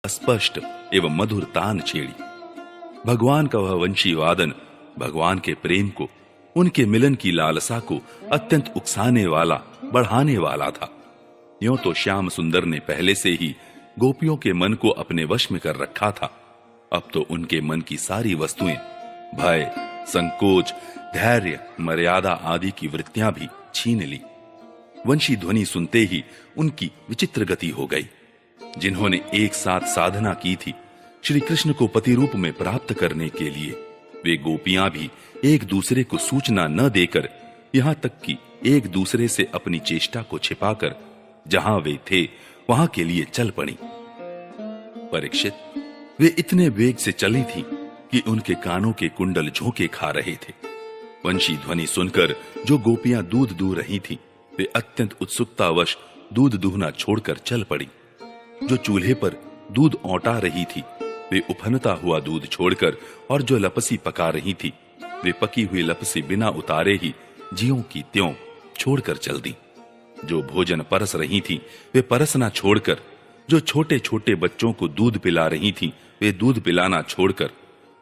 स्पष्ट एवं मधुर तान छेड़ी। भगवान का वह वंशी वादन भगवान के प्रेम को, उनके मिलन की लालसा को अत्यंत उकसाने वाला, बढ़ाने वाला था। यूं तो श्याम सुंदर ने पहले से ही गोपियों के मन को अपने वश में कर रखा था। अब तो उनके मन की सारी वस्तुएं भय, संकोच, धैर्य, मर्यादा आदि की वृत्तियां भी छीन ली। वंशी ध्वनि सुनते ही उनकी विचित्र गति हो गई। जिन्होंने एक साथ साधना की थी श्री कृष्ण को पति रूप में प्राप्त करने के लिए, वे गोपियां भी एक दूसरे को सूचना न देकर, यहां तक कि एक दूसरे से अपनी चेष्टा को छिपाकर जहां वे थे वहां के लिए चल पड़ी। परीक्षित, वे इतने वेग से चली थी कि उनके कानों के कुंडल झोंके खा रहे थे। वंशी ध्वनि सुनकर जो गोपियां दूध दूह रही थी, वे अत्यंत उत्सुकतावश दूध दूहना छोड़कर चल पड़ी। जो चूल्हे पर दूध औटा रही थी, वे उफनता हुआ दूध छोड़कर, और जो लपसी पका रही थी, वे पकी हुई लपसी बिना उतारे ही ज्यों की त्यों छोड़कर चल दी। जो भोजन परस रही थी, वे परसना छोड़कर, जो छोटे छोटे बच्चों को दूध पिला रही थी, वे दूध पिलाना छोड़कर,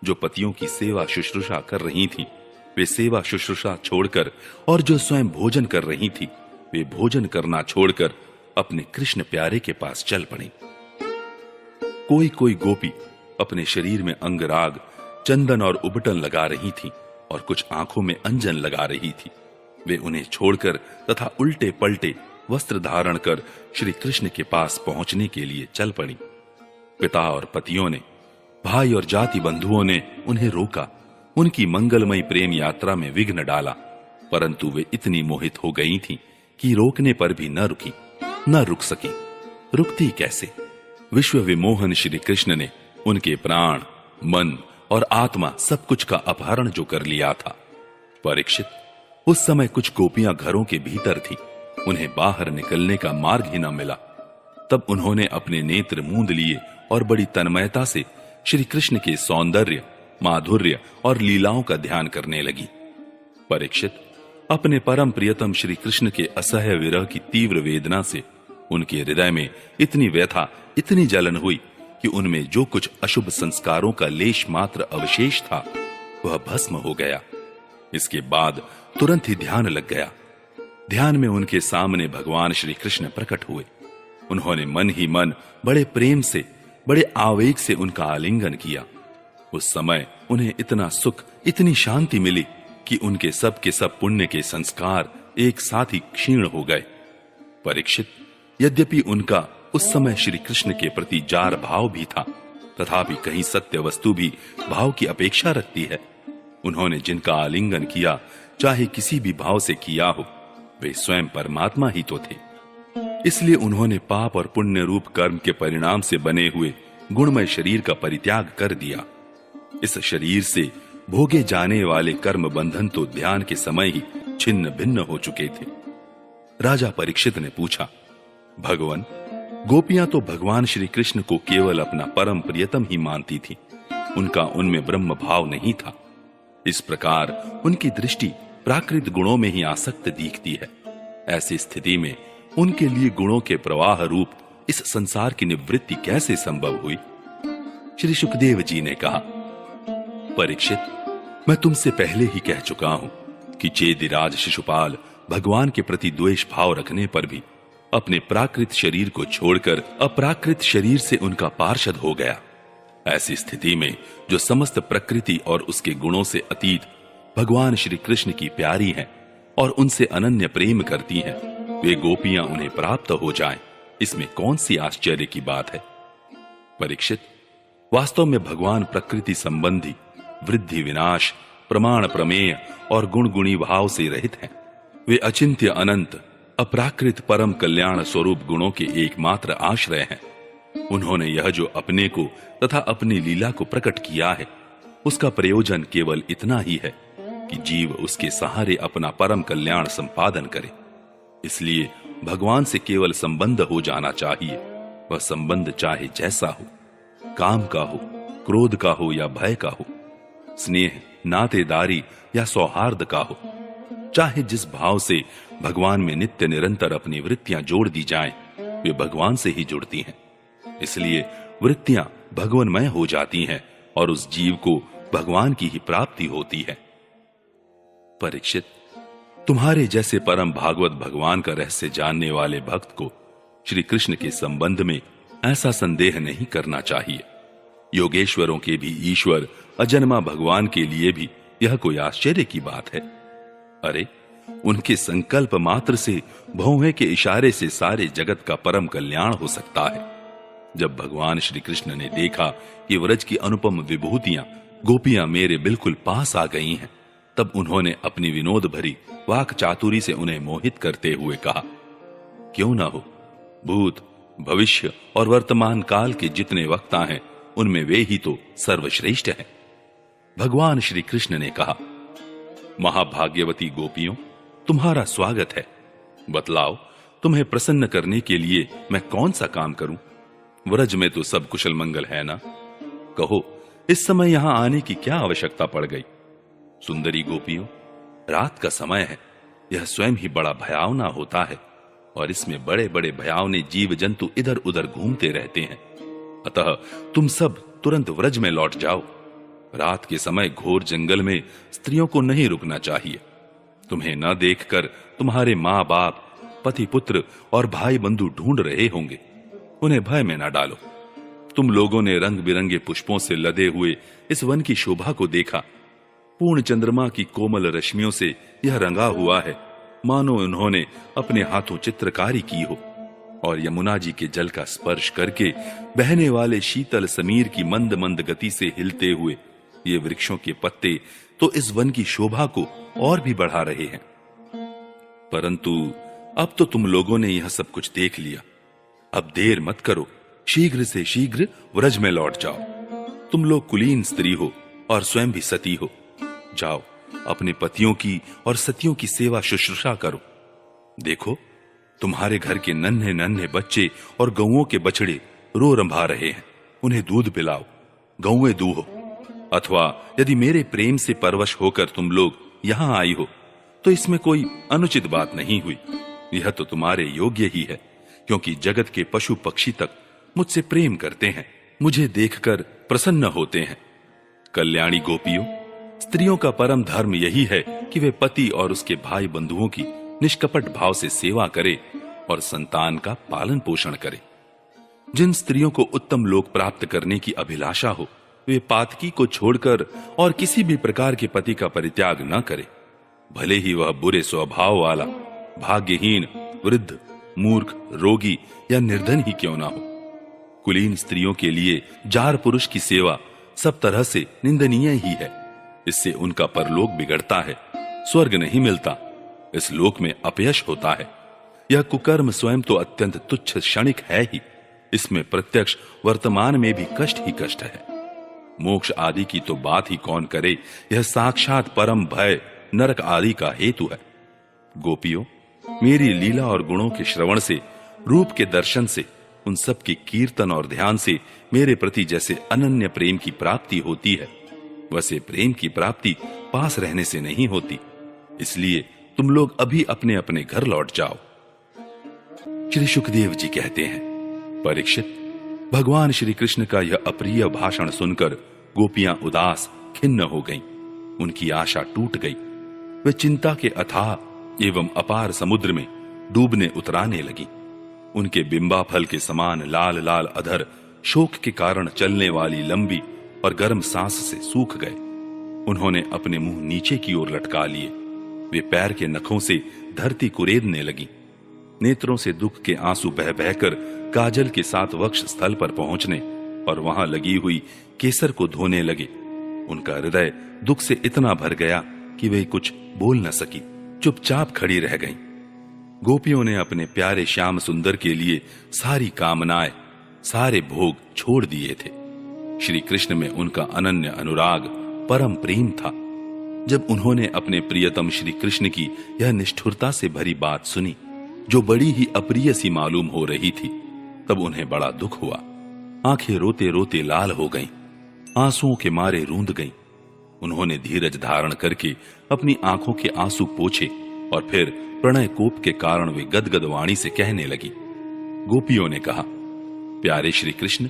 जो पतियों की सेवा शुश्रूषा कर रही थी, वे सेवा शुश्रूषा छोड़कर, और जो स्वयं भोजन कर रही थी, वे भोजन करना छोड़कर अपने कृष्ण प्यारे के पास चल पड़ी। कोई कोई गोपी अपने शरीर में अंगराग, चंदन और उबटन लगा रही थी, और कुछ आंखों में अंजन लगा रही थी। वे उन्हें छोड़कर तथा उल्टे पलटे वस्त्र धारण कर श्री कृष्ण के पास पहुंचने के लिए चल पड़ी। पिता और पतियों ने, भाई और जाति बंधुओं ने उन्हें रोका, उनकी मंगलमयी प्रेम यात्रा में विघ्न डाला, परंतु वे इतनी मोहित हो गई थीं कि रोकने पर भी न रुकी, न रुक सकी। रुकती कैसे? विश्व विमोहन श्री कृष्ण ने उनके प्राण, मन और आत्मा सब कुछ का अपहरण जो कर लिया था। परीक्षित, उस समय कुछ गोपियां घरों के भीतर थी, उन्हें बाहर निकलने का मार्ग ही न मिला। तब उन्होंने अपने नेत्र मूंद लिए और बड़ी तन्मयता से श्री कृष्ण के सौंदर्य, माधुर्य और लीलाओं का ध्यान करने लगी। परीक्षित, अपने परम प्रियतम श्री कृष्ण के असह्य विरह की तीव्र वेदना से उनके हृदय में इतनी व्यथा, इतनी जलन हुई कि उनमें जो कुछ अशुभ संस्कारों का लेश मात्र अवशेष था, वह भस्म हो गया। इसके बाद तुरंत ही ध्यान लग गया। ध्यान में उनके सामने भगवान श्री कृष्ण प्रकट हुए। उन्होंने मन ही मन बड़े प्रेम से, बड़े आवेग से उनका आलिंगन किया। उस समय उन्हें इतना सुख, इतनी शांति मिली कि उनके सब के सब पुण्य के संस्कार एक साथ ही क्षीण हो गए। परीक्षित, यद्यपि उनका उस समय श्री कृष्ण के प्रति जार भाव भी था, तथापि कहीं सत्य वस्तु भी भाव की अपेक्षा रखती है। उन्होंने जिनका आलिंगन किया, चाहे किसी भी भाव से किया हो, वे स्वयं परमात्मा ही तो थे। इसलिए उन्होंने पाप और पुण्य रूप कर्म के परिणाम से बने हुए गुणमय शरीर का परित्याग कर दिया। इस शरीर से भोगे जाने वाले कर्म बंधन तो ध्यान के समय ही छिन्न भिन्न हो चुके थे। राजा परीक्षित ने पूछा, भगवान, गोपियां तो भगवान श्री कृष्ण को केवल अपना परम प्रियतम ही मानती थी, उनका उनमें ब्रह्म भाव नहीं था। इस प्रकार उनकी दृष्टि प्राकृत गुणों में ही आसक्त दिखती है। ऐसी स्थिति में उनके लिए गुणों के प्रवाह रूप इस संसार की निवृत्ति कैसे संभव हुई? श्री सुखदेव जी ने कहा, परीक्षित, मैं तुमसे पहले ही कह चुका हूं कि चेदिराज शिशुपाल भगवान के प्रति द्वेष भाव रखने पर भी अपने प्राकृत शरीर को छोड़कर अप्राकृत शरीर से उनका पार्षद हो गया। ऐसी स्थिति में जो समस्त प्रकृति और उसके गुणों से अतीत भगवान श्री कृष्ण की प्यारी हैं और उनसे अनन्य प्रेम करती हैं, वे गोपियां उन्हें प्राप्त हो जाएं, इसमें कौन सी आश्चर्य की बात है? परीक्षित, वास्तव में भगवान प्रकृति संबंधी वृद्धि, विनाश, प्रमाण, प्रमेय और गुण गुणी भाव से रहित हैं। वे अचिंत्य, अनंत, अपराकृत परम कल्याण स्वरूप गुणों के एकमात्र आश्रय हैं। उन्होंने यह जो अपने को तथा अपनी लीला को प्रकट किया है, उसका प्रयोजन केवल इतना ही है कि जीव उसके सहारे अपना परम कल्याण संपादन करे। इसलिए भगवान से केवल संबंध हो जाना चाहिए। वह संबंध चाहे जैसा हो, काम का हो, क्रोध का हो या भय का हो, स्नेह, नातेदारी या सौहार्द का हो, चाहे जिस भाव से भगवान में नित्य निरंतर अपनी वृत्तियां जोड़ दी जाएं, वे भगवान से ही जुड़ती हैं। इसलिए वृत्तियां भगवन्मय हो जाती हैं और उस जीव को भगवान की ही प्राप्ति होती है। परीक्षित, तुम्हारे जैसे परम भागवत भगवान का रहस्य जानने वाले भक्त को श्री कृष्ण के संबंध में ऐसा संदेह नहीं करना चाहिए। योगेश्वरों के भी ईश्वर अजन्मा भगवान के लिए भी यह कोई आश्चर्य की बात है। अरे, उनके संकल्प मात्र से भौहें के इशारे से सारे जगत का परम कल्याण हो सकता है। जब भगवान श्री कृष्ण ने देखा कि व्रज की अनुपम विभूतियां गोपियां मेरे बिल्कुल पास आ गई हैं, तब उन्होंने अपनी विनोद भरी वाक चातुरी से उन्हें मोहित करते हुए कहा, क्यों ना हो, भूत, भविष्य और वर्तमान काल के जितने वक्ता हैं उनमें वे ही तो सर्वश्रेष्ठ हैं। भगवान श्री कृष्ण ने कहा, महाभाग्यवती गोपियों, तुम्हारा स्वागत है। बतलाओ, तुम्हें प्रसन्न करने के लिए मैं कौन सा काम करूं? व्रज में तो सब कुशल मंगल है ना? कहो, इस समय यहां आने की क्या आवश्यकता पड़ गई? सुंदरी गोपियों, रात का समय है, यह स्वयं ही बड़ा भयावना होता है और इसमें बड़े बड़े भयावने जीव जंतु इधर उधर घूमते रहते हैं। अतः तुम सब तुरंत व्रज में लौट जाओ। रात के समय घोर जंगल में स्त्रियों को नहीं रुकना चाहिए। तुम्हें न देखकर तुम्हारे माँ बाप, पति पुत्र और भाई बंधु ढूंढ रहे होंगे। उन्हें भय में न डालो। तुम लोगों ने रंग बिरंगे पुष्पों से लदे हुए इस वन की शोभा को देखा। पूर्ण चंद्रमा की कोमल रश्मियों से यह रंगा हुआ है, मानो उन्होंने अपने हाथों चित्रकारी की हो। और यमुना जी के जल का स्पर्श करके बहने वाले शीतल समीर की मंद मंद गति से हिलते हुए ये वृक्षों के पत्ते तो इस वन की शोभा को और भी बढ़ा रहे हैं। परंतु अब तो तुम लोगों ने यह सब कुछ देख लिया। अब देर मत करो, शीघ्र से शीघ्र व्रज में लौट जाओ। तुम लोग कुलीन स्त्री हो और स्वयं भी सती हो। जाओ, अपने पतियों की और सतियों की सेवा शुश्रूषा करो। देखो, तुम्हारे घर के नन्हे नन्हे बच्चे और गौओं के बछड़े रो रंभा रहे हैं। उन्हें दूध पिलाओ, गौएं दूहो। अथवा यदि मेरे प्रेम से परवश होकर तुम लोग यहां आई हो तो इसमें कोई अनुचित बात नहीं हुई। यह तो तुम्हारे योग्य ही है, क्योंकि जगत के पशु पक्षी तक मुझसे प्रेम करते हैं, मुझे देखकर प्रसन्न होते हैं। कल्याणी गोपियों, स्त्रियों का परम धर्म यही है कि वे पति और उसके भाई बंधुओं की निष्कपट भाव से सेवा करे और संतान का पालन पोषण करे। जिन स्त्रियों को उत्तम लोक प्राप्त करने की अभिलाषा हो, वे पातकी को छोड़कर और किसी भी प्रकार के पति का परित्याग न करे, भले ही वह बुरे स्वभाव वाला, भाग्यहीन, वृद्ध, मूर्ख, रोगी या निर्धन ही क्यों ना हो। कुलीन स्त्रियों के लिए जार पुरुष की सेवा सब तरह से निंदनीय ही है। इससे उनका परलोक बिगड़ता है, स्वर्ग नहीं मिलता, इस लोक में अपयश होता है। यह कुकर्म स्वयं तो अत्यंत तुच्छ क्षणिक है ही, इसमें प्रत्यक्ष वर्तमान में भी कष्ट ही कष्ट है। मोक्ष आदि की तो बात ही कौन करे, यह साक्षात परम भय नरक आदि का हेतु है। गोपियों, मेरी लीला और गुणों के श्रवण से, रूप के दर्शन से, उन सब के कीर्तन और ध्यान से मेरे प्रति जैसे अनन्य प्रेम की प्राप्ति होती है, वैसे प्रेम की प्राप्ति पास रहने से नहीं होती। इसलिए तुम लोग अभी अपने अपने घर लौट जाओ। श्री सुखदेव जी कहते हैं, परीक्षित, भगवान श्री कृष्ण का यह अप्रिय भाषण सुनकर गोपियां उदास खिन्न हो गईं। उनकी आशा टूट गई। वे चिंता के अथाह एवं अपार समुद्र में डूबने उतराने लगी। उनके बिंबा फल के समान लाल लाल अधर शोक के कारण चलने वाली लंबी और गर्म सांस से सूख गए। उन्होंने अपने मुंह नीचे की ओर लटका लिए। वे पैर के नखों से धरती कुरेदने लगी। नेत्रों से दुख के आंसू बह बहकर काजल के साथ वक्ष स्थल पर पहुंचने और वहां लगी हुई केसर को धोने लगे। उनका हृदय दुख से इतना भर गया कि वे कुछ बोल न सकी, चुपचाप खड़ी रह गईं। गोपियों ने अपने प्यारे श्याम सुंदर के लिए सारी कामनाएं, सारे भोग छोड़ दिए थे। श्री कृष्ण में उनका अनन्य अनुराग, परम प्रेम था। जब उन्होंने अपने प्रियतम श्री कृष्ण की यह निष्ठुरता से भरी बात सुनी, जो बड़ी ही अप्रिय सी मालूम हो रही थी, तब उन्हें बड़ा दुख हुआ। आंखें रोते रोते लाल हो गईं, आंसुओं के मारे रूंध गईं। उन्होंने धीरज धारण करके अपनी आंखों के आंसू पोंछे और फिर प्रणय कोप के कारण वे गदगद वाणी से कहने लगी। गोपियों ने कहा, प्यारे श्री कृष्ण,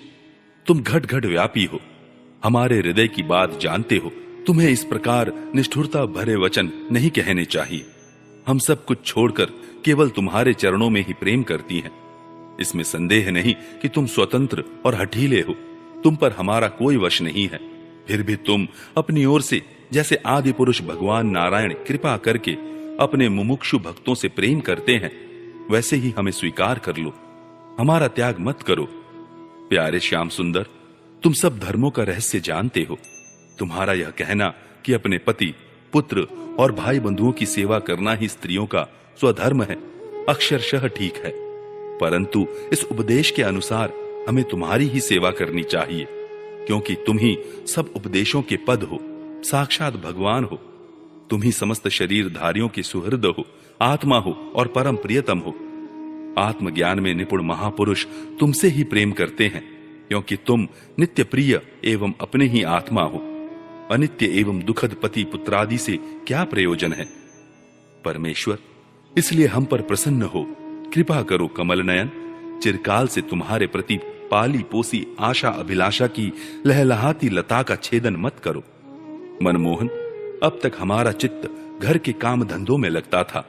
तुम घट घट व्यापी हो, हमारे हृदय की बात जानते हो। तुम्हें इस प्रकार निष्ठुरता भरे वचन नहीं कहने चाहिए। हम सब कुछ छोड़कर केवल तुम्हारे चरणों में ही प्रेम करती हैं। इसमें संदेह नहीं कि तुम स्वतंत्र और हठीले हो, तुम पर हमारा कोई वश नहीं है। फिर भी तुम अपनी ओर से जैसे आदि पुरुष भगवान नारायण कृपा करके अपने मुमुक्षु भक्तों से प्रेम करते हैं, वैसे ही हमें स्वीकार कर लो, हमारा त्याग मत करो। प्यारे श्याम सुंदर, तुम सब धर्मों का रहस्य जानते हो। तुम्हारा यह कहना कि अपने पति, पुत्र और भाई बंधुओं की सेवा करना ही स्त्रियों का स्वधर्म है, अक्षरशः ठीक है। परंतु इस उपदेश के अनुसार हमें तुम्हारी ही सेवा करनी चाहिए, क्योंकि तुम ही सब उपदेशों के पद हो, साक्षात भगवान हो। तुम ही समस्त शरीरधारियों के सुहृद हो, आत्मा हो और परम प्रियतम हो। आत्मज्ञान में निपुण महापुरुष तुमसे ही प्रेम करते हैं, क्योंकि तुम नित्य प्रिय एवं अपने ही आत्मा हो। अनित्य एवं दुखद पति पुत्रादि से क्या प्रयोजन है? परमेश्वर, इसलिए हम पर प्रसन्न हो, कृपा करो कमल नयन। चिरकाल से तुम्हारे प्रति पाली पोसी आशा अभिलाषा की लहलहाती लता का छेदन मत करो। मनमोहन, अब तक हमारा चित्त घर के काम धंधों में लगता था,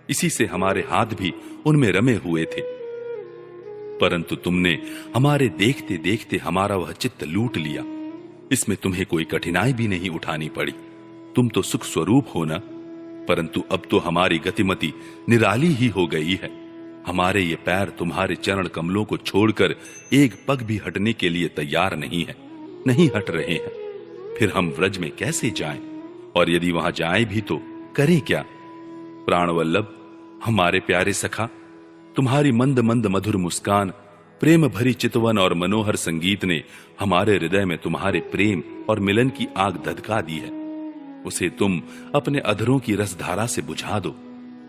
इसी से हमारे हाथ भी उनमें रमे हुए थे। परंतु तुमने हमारे देखते देखते हमारा वह चित्त लूट लिया। इसमें तुम्हें कोई कठिनाई भी नहीं उठानी पड़ी। तुम तो सुख स्वरूप हो ना। परंतु अब तो हमारी गतिमति निराली ही हो गई है। हमारे ये पैर तुम्हारे चरण कमलों को छोड़कर एक पग भी हटने के लिए तैयार नहीं है, नहीं हट रहे हैं। फिर हम व्रज में कैसे जाएं? और यदि वहां जाएं भी तो करें क्या? प्राणवल्लभ, हमारे प्यारे सखा, तुम्हारी मंद मंद मधुर मुस्कान, प्रेम भरी चितवन और मनोहर संगीत ने हमारे हृदय में तुम्हारे प्रेम और मिलन की आग धधका दी है। उसे तुम अपने अधरों की रसधारा से बुझा दो,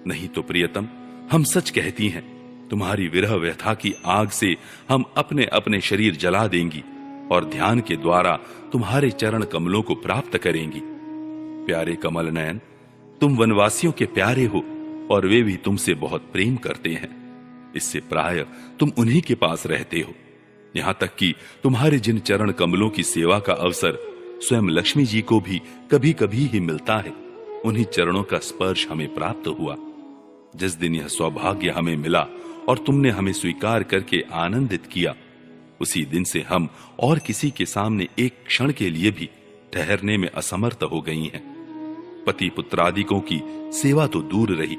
नहीं तो प्रियतम, हम सच कहती हैं, तुम्हारी विरह व्यथा की आग से हम अपने अपने शरीर जला देंगी और ध्यान के द्वारा तुम्हारे चरण कमलों को प्राप्त करेंगी। प्यारे कमल नयन, तुम वनवासियों के प्यारे हो और वे भी तुमसे बहुत प्रेम करते हैं। इससे प्राय तुम उन्हीं के पास रहते हो। यहां तक कि तुम्हारे जिन चरण कमलों की सेवा का अवसर स्वयं लक्ष्मी जी को भी कभी कभी ही मिलता है, उन्हीं चरणों का स्पर्श हमें प्राप्त हुआ। जिस दिन यह सौभाग्य हमें मिला और तुमने हमें स्वीकार करके आनंदित किया, उसी दिन से हम और किसी के सामने एक क्षण के लिए भी ठहरने में असमर्थ हो गई हैं। पति पुत्रादिकों की सेवा तो दूर रही।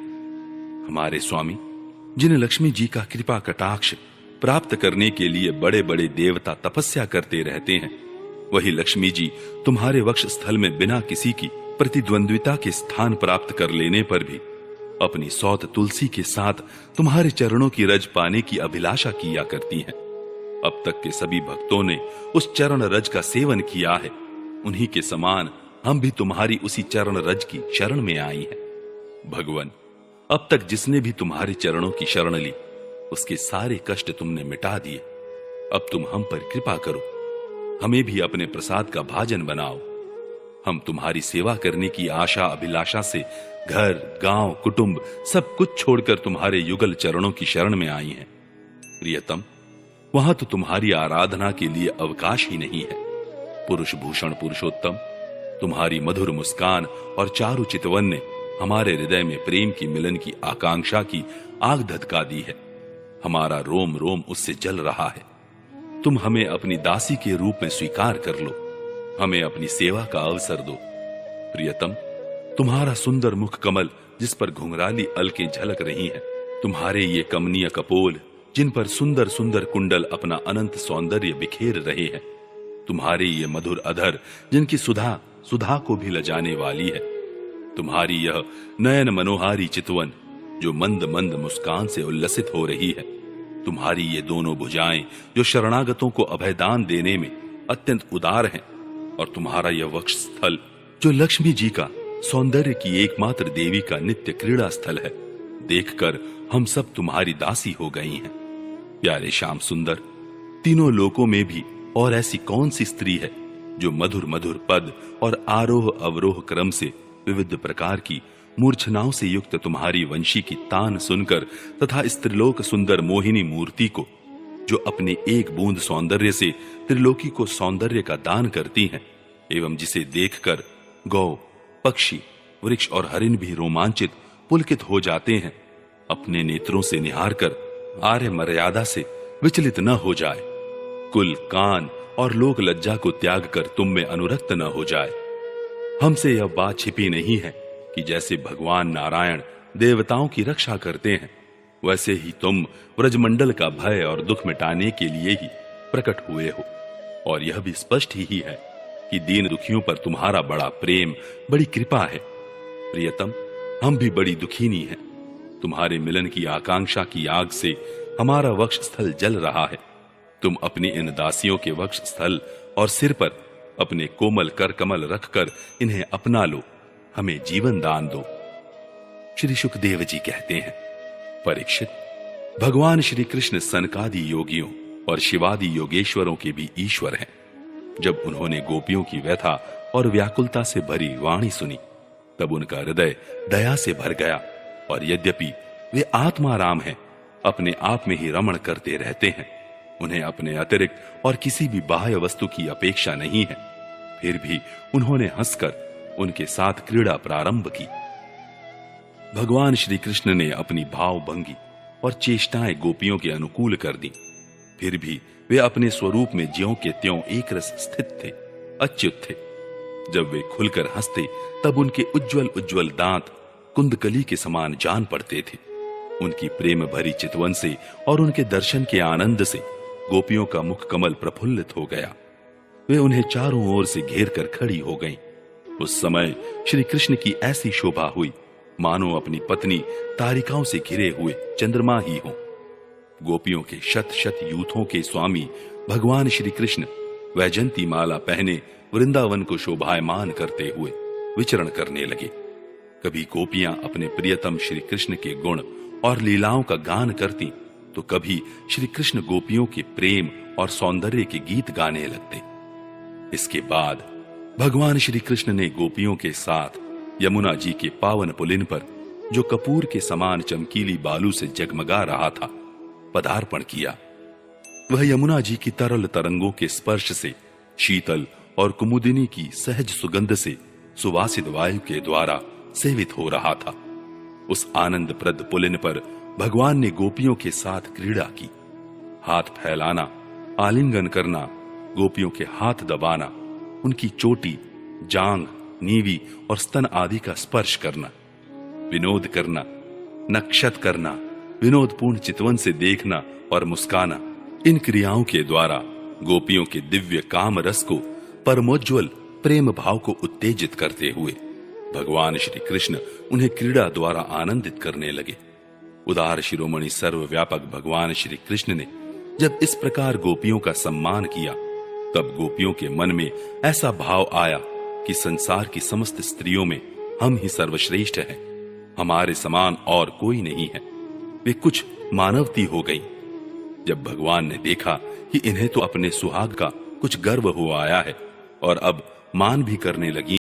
हमारे स्वामी, जिन लक्ष्मी जी का कृपा कटाक्ष प्राप्त करने के लिए बड़े बड़े देवता तपस्या करते रहते हैं, वही लक्ष्मी जी तुम्हारे वक्ष स्थल में बिना किसी की प्रतिद्वंद्विता के स्थान प्राप्त कर लेने पर भी अपनी सौत तुलसी के साथ तुम्हारे चरणों की रज पाने की अभिलाषा किया करती हैं। अब तक के सभी भक्तों ने उस चरण रज का सेवन किया है। उन्हीं के समान हम भी तुम्हारी उसी चरण रज की शरण में आई हैं। भगवान, अब तक जिसने भी तुम्हारे चरणों की शरण ली, उसके सारे कष्ट तुमने मिटा दिए। अब तुम हम पर कृपा करो, हमें भी अपने प्रसाद का भाजन बनाओ। हम तुम्हारी सेवा करने की आशा अभिलाषा से घर, गांव, कुटुंब सब कुछ छोड़कर तुम्हारे युगल चरणों की शरण में आई हैं। प्रियतम, वहां तो तुम्हारी आराधना के लिए अवकाश ही नहीं है। पुरुष भूषण पुरुषोत्तम, तुम्हारी मधुर मुस्कान और चारु चितवन ने हमारे हृदय में प्रेम की मिलन की आकांक्षा की आग धधका दी है। हमारा रोम रोम उससे जल रहा है। तुम हमें अपनी दासी के रूप में स्वीकार कर लो, हमें अपनी सेवा का अवसर दो। प्रियतम, तुम्हारा सुंदर मुख कमल जिस पर घुंघराली अलकें झलक रही हैं, तुम्हारे ये कमनीय कपोल जिन पर सुंदर सुंदर कुंडल अपना अनंत सौंदर्य बिखेर रहे हैं, तुम्हारे ये मधुर अधर जिनकी सुधा सुधा को भी लजाने वाली है, तुम्हारी यह नयन मनोहारी चितवन जो मंद मंद मुस्कान से उल्लसित हो रही है, तुम्हारी ये दोनों भुजाएं जो शरणागतों को अभयदान देने में अत्यंत उदार हैं, और तुम्हारा यह वक्ष स्थल जो लक्ष्मी जी का सौंदर्य की एकमात्र देवी का नित्य क्रीड़ा स्थल है, देखकर हम सब तुम्हारी दासी हो गई हैं। प्यारे श्याम सुंदर, तीनों लोकों में भी और ऐसी कौन सी स्त्री है जो मधुर मधुर पद और आरोह अवरोह क्रम से विविध प्रकार की मूर्छनाओं से युक्त तुम्हारी वंशी की तान सुनकर तथा स्त्रीलोक सुंदर मोहिनी मूर्ति को जो अपने एक बूंद सौंदर्य से त्रिलोकी को सौंदर्य का दान करती हैं, एवं जिसे देखकर गौ, पक्षी, वृक्ष और हरिण भी रोमांचित, पुलकित हो जाते हैं, अपने नेत्रों से निहार कर आर्य मर्यादा से विचलित न हो जाए, कुल, कान और लोक लज्जा को त्याग कर तुम में अनुरक्त न हो जाए। हमसे यह बात छिपी नहीं है कि जैसे भगवान नारायण देवताओं की रक्षा करते हैं, वैसे ही तुम व्रजमंडल का भय और दुख मिटाने के लिए ही प्रकट हुए हो। और यह भी स्पष्ट ही है कि दीन दुखियों पर तुम्हारा बड़ा प्रेम, बड़ी कृपा है। प्रियतम, हम भी बड़ी दुखीनी हैं। तुम्हारे मिलन की आकांक्षा की आग से हमारा वक्ष स्थल जल रहा है। तुम अपनी इन दासियों के वक्ष स्थल और सिर पर अपने कोमल कर कमल रखकर इन्हें अपना लो, हमें जीवन दान दो। श्री सुखदेव जी कहते हैं, परीक्षित, भगवान श्री कृष्ण सनकादि योगियों और शिवादि योगेश्वरों के भी ईश्वर हैं। जब उन्होंने गोपियों की व्यथा और व्याकुलता से भरी वाणी सुनी, तब उनका हृदय दया से भर गया। और यद्यपि वे आत्माराम हैं, अपने आप में ही रमण करते रहते हैं, उन्हें अपने अतिरिक्त और किसी भी बाह्य वस्तु की अपेक्षा नहीं है, फिर भी उन्होंने हंसकर उनके साथ क्रीड़ा प्रारंभ की। भगवान श्री कृष्ण ने अपनी भावभंगी और चेष्टाएं गोपियों के अनुकूल कर दी। फिर भी वे अपने स्वरूप में ज्यों के त्यों एक रस स्थित थे, अच्युत थे। जब वे खुलकर हंसते, तब उनके उज्जवल उज्जवल दांत कुंदकली के समान जान पड़ते थे। उनकी प्रेम भरी चितवन से और उनके दर्शन के आनंद से गोपियों का मुख कमल प्रफुल्लित हो गया। वे उन्हें चारों ओर से घेर कर खड़ी हो गईं। उस समय श्री कृष्ण की ऐसी शोभा हुई मानो अपनी पत्नी तारिकाओं से घिरे हुए चंद्रमा ही हों। गोपियों के शत शत यूथों के स्वामी भगवान श्री कृष्ण वैजंती माला पहने वृंदावन को शोभायमान करते हुए विचरण करने लगे। कभी गोपियां अपने प्रियतम श्री कृष्ण के गुण और लीलाओं का गान करती, तो कभी श्री कृष्ण गोपियों के प्रेम और सौंदर्य के गीत गाने लगते। इसके बाद भगवान श्री कृष्ण ने गोपियों के साथ यमुना जी के पावन पुलिन पर, जो कपूर के समान चमकीली बालू से जगमगा रहा था, पदार्पण किया। वह यमुना जी की तरल तरंगों के स्पर्श से, शीतल और कुमुदिनी की सहज सुगंध से सुवासित वायु के द्वारा सेवित हो रहा था। उस आनंदप्रद पुलिन पर भगवान ने गोपियों के साथ क्रीड़ा की। हाथ फैलाना, आलिंगन करना, गोपियों के हाथ दबाना, उनकी चोटी, जांग, नीवी और स्तन आदि का स्पर्श करना, विनोद करना, नक्षत करना, विनोदपूर्ण चितवन से देखना और मुस्काना, इन क्रियाओं के द्वारा गोपियों के दिव्य काम रस को, परमोज्वल प्रेम भाव को उत्तेजित करते हुए भगवान श्री कृष्ण उन्हें क्रीड़ा द्वारा आनंदित करने लगे। उदार शिरोमणि सर्वव्यापक भगवान श्री कृष्ण ने जब इस प्रकार गोपियों का सम्मान किया, तब गोपियों के मन में ऐसा भाव आया कि संसार की समस्त स्त्रियों में हम ही सर्वश्रेष्ठ हैं, हमारे समान और कोई नहीं है। वे कुछ मानवती हो गई। जब भगवान ने देखा कि इन्हें तो अपने सुहाग का कुछ गर्व हो आया है और अब मान भी करने लगी